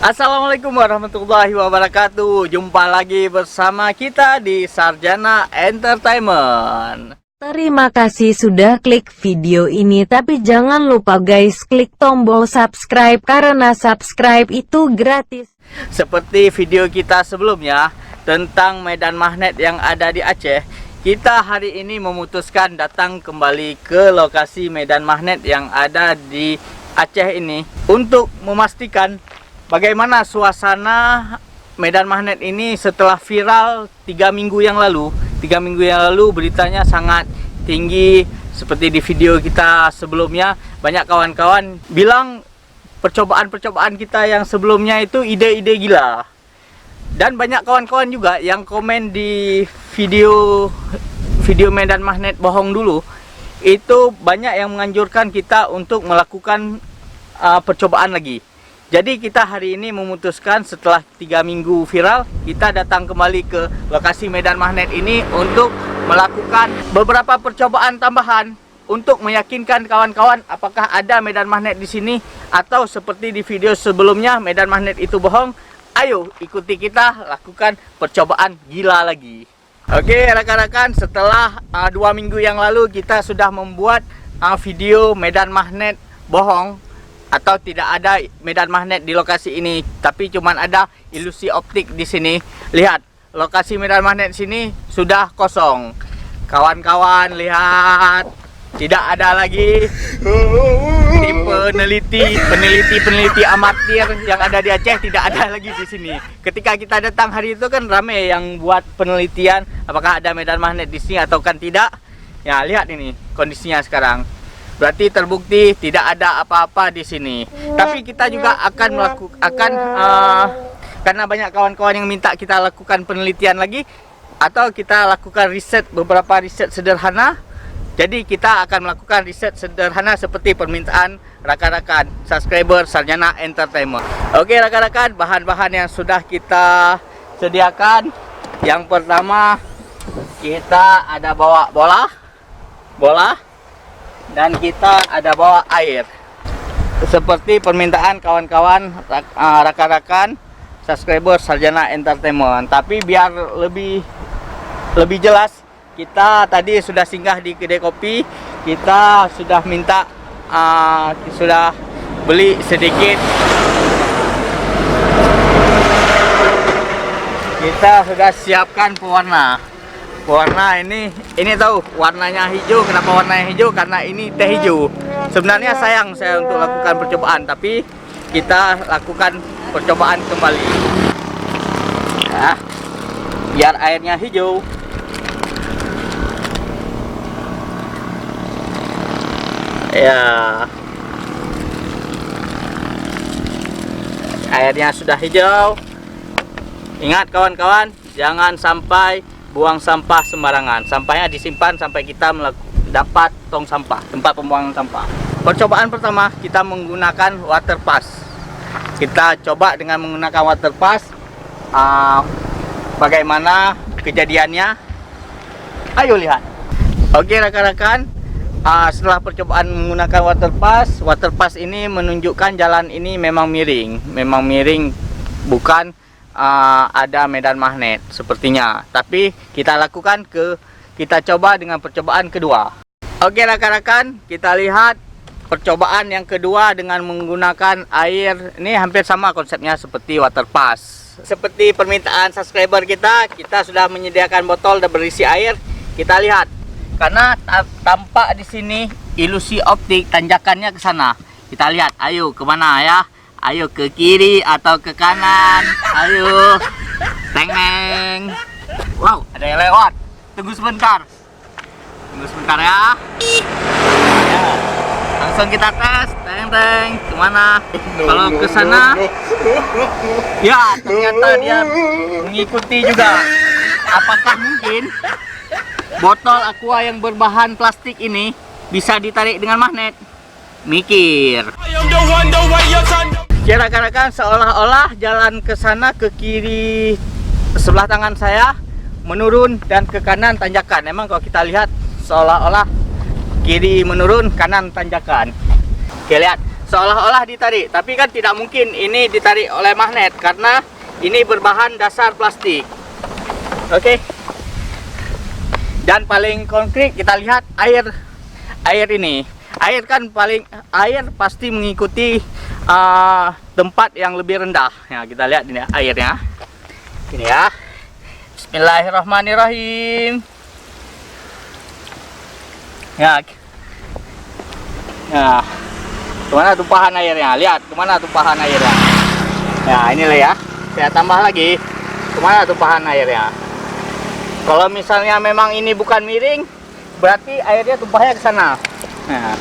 Assalamualaikum warahmatullahi wabarakatuh. Jumpa lagi bersama kita di Sarjana Entertainment. Terima kasih sudah klik video ini, tapi jangan lupa guys klik tombol subscribe karena subscribe itu gratis. Seperti video kita sebelumnya tentang medan magnet yang ada di Aceh, kita hari ini memutuskan datang kembali ke lokasi medan magnet yang ada di Aceh ini untuk memastikan bagaimana suasana medan magnet ini setelah viral 3 minggu yang lalu. 3 minggu yang lalu beritanya sangat tinggi. Seperti di video kita sebelumnya, banyak kawan-kawan bilang percobaan-percobaan kita yang sebelumnya itu ide-ide gila. Dan banyak kawan-kawan juga yang komen di video medan magnet bohong dulu. Itu banyak yang menganjurkan kita untuk melakukan percobaan lagi. Jadi kita hari ini memutuskan setelah 3 minggu viral, kita datang kembali ke lokasi medan magnet ini untuk melakukan beberapa percobaan tambahan untuk meyakinkan kawan-kawan apakah ada medan magnet di sini atau seperti di video sebelumnya medan magnet itu bohong. Ayo ikuti kita lakukan percobaan gila lagi. Oke rekan-rekan, setelah 2 minggu yang lalu kita sudah membuat video medan magnet bohong atau tidak ada medan magnet di lokasi ini, tapi cuman ada ilusi optik di sini. Lihat, lokasi medan magnet di sini sudah kosong. Kawan-kawan lihat, tidak ada lagi tim peneliti amatir yang ada di Aceh, tidak ada lagi di sini. Ketika kita datang hari itu kan ramai yang buat penelitian apakah ada medan magnet di sini atau kan tidak. Ya, lihat ini kondisinya sekarang. Berarti terbukti tidak ada apa-apa di sini. Tapi kita juga akan melakukan karena banyak kawan-kawan yang minta kita lakukan penelitian lagi atau kita lakukan riset, beberapa riset sederhana. Jadi kita akan melakukan riset sederhana seperti permintaan rakan-rakan subscriber Sarjana Entertainment. Oke rekan-rekan, bahan-bahan yang sudah kita sediakan. Yang pertama, kita ada bawa bola. Dan kita ada bawa air seperti permintaan kawan-kawan rakan-rakan subscriber Sarjana Entertainment. Tapi biar lebih jelas, kita tadi sudah singgah di kedai kopi. Kita sudah minta sudah beli sedikit. Kita sudah siapkan pewarna. Warna ini tahu warnanya hijau. Kenapa warnanya hijau? Karena ini teh hijau. Sebenarnya sayang saya untuk lakukan percobaan, tapi kita lakukan percobaan kembali. Ya, biar airnya hijau. Ya, airnya sudah hijau. Ingat kawan-kawan, jangan sampai buang sampah sembarangan. Sampahnya disimpan sampai kita dapat tong sampah, tempat pembuangan sampah. Percobaan pertama kita menggunakan water pass. Kita coba dengan menggunakan water pass. Bagaimana kejadiannya? Ayo lihat. Oke rekan-rekan, setelah percobaan menggunakan water pass ini menunjukkan jalan ini memang miring, bukan ada medan magnet sepertinya. Tapi kita coba dengan percobaan kedua. Oke rekan-rekan, kita lihat percobaan yang kedua dengan menggunakan air. Ini hampir sama konsepnya seperti water pass. Seperti permintaan subscriber kita sudah menyediakan botol dan berisi air. Kita lihat, karena tampak di sini ilusi optik tanjakannya ke sana. Kita lihat, ayo kemana ya? Ayo ke kiri atau ke kanan. Ayo. Teng. Wow, ada yang lewat. Tunggu sebentar ya. Ya. Langsung kita tes. Teng. Kemana? Kalau ke sana. Ya, ternyata dia mengikuti juga. Apakah mungkin botol aqua yang berbahan plastik ini bisa ditarik dengan magnet? Mikir. Ya rekan-rekan, seolah-olah jalan ke sana ke kiri sebelah tangan saya menurun dan ke kanan tanjakan. Emang kalau kita lihat seolah-olah kiri menurun, kanan tanjakan. Oke lihat, seolah-olah ditarik, tapi kan tidak mungkin ini ditarik oleh magnet karena ini berbahan dasar plastik. Oke. Dan paling konkret kita lihat air ini. Air kan pasti mengikuti tempat yang lebih rendah. Ya, kita lihat ini airnya. Ini ya. Bismillahirrahmanirrahim. Ya. Nah, kemana tumpahan airnya? Lihat kemana tumpahan airnya. Ya, inilah ya. Saya tambah lagi. Kemana tumpahan airnya? Kalau misalnya memang ini bukan miring, berarti airnya tumpahnya ke sana. Nah,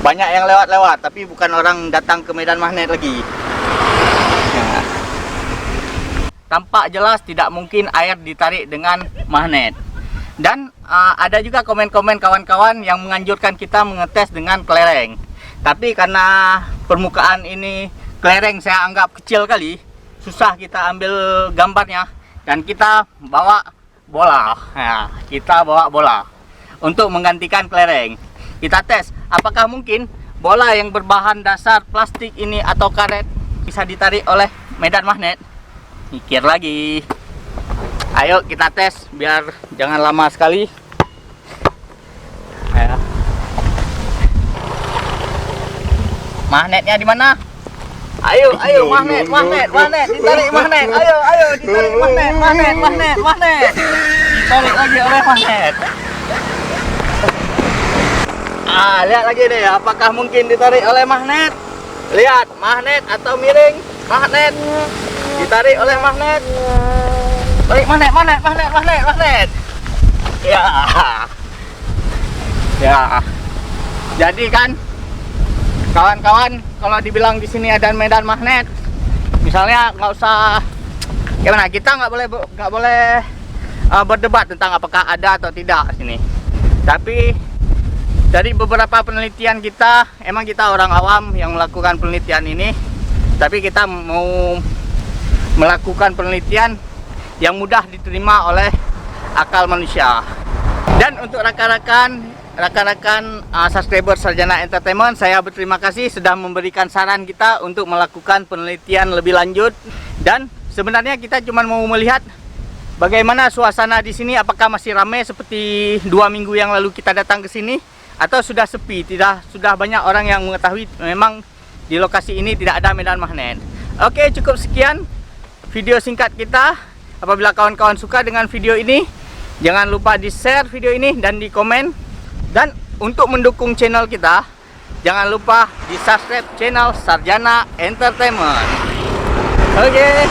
banyak yang lewat-lewat, tapi bukan orang datang ke medan magnet lagi. Nah, tampak jelas tidak mungkin air ditarik dengan magnet. Dan ada juga komen-komen kawan-kawan yang menganjurkan kita mengetes dengan kelereng. Tapi karena permukaan ini kelereng saya anggap kecil kali, susah kita ambil gambarnya, dan kita bawa bola. Nah, kita bawa bola untuk menggantikan kelereng. Kita tes apakah mungkin bola yang berbahan dasar plastik ini atau karet bisa ditarik oleh medan magnet. Mikir lagi. Ayo kita tes biar jangan lama sekali. Ayo. Magnetnya di mana? Ayo magnet, ditarik magnet. Ayo ditarik magnet. Ditarik lagi oleh magnet. Lihat lagi deh, apakah mungkin ditarik oleh magnet? Lihat, magnet atau miring? Magnet. Ditarik oleh magnet. Tarik magnet. Ya. Jadi kan kawan-kawan, kalau dibilang di sini ada medan magnet, misalnya nggak usah gimana, kita nggak boleh berdebat tentang apakah ada atau tidak sini. Tapi dari beberapa penelitian kita, emang kita orang awam yang melakukan penelitian ini, tapi kita mau melakukan penelitian yang mudah diterima oleh akal manusia. Dan untuk rekan-rekan subscriber Sarjana Entertainment, saya berterima kasih sudah memberikan saran kita untuk melakukan penelitian lebih lanjut. Dan sebenarnya kita cuma mau melihat bagaimana suasana di sini, apakah masih ramai seperti 2 minggu yang lalu kita datang ke sini, atau sudah sepi, sudah banyak orang yang mengetahui memang di lokasi ini tidak ada medan magnet. Oke, cukup sekian video singkat kita. Apabila kawan-kawan suka dengan video ini, jangan lupa di-share video ini dan di komen. Dan untuk mendukung channel kita, jangan lupa di-subscribe channel Sarjana Entertainment. Oke.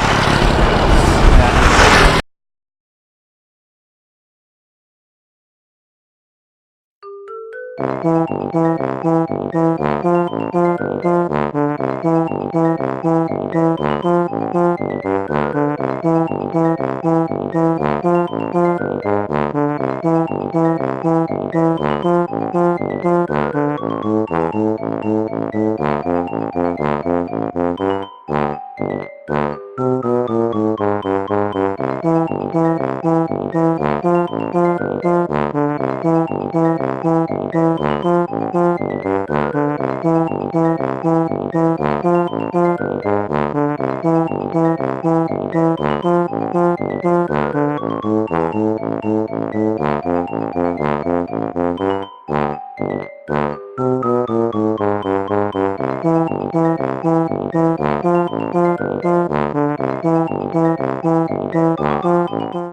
Thank you.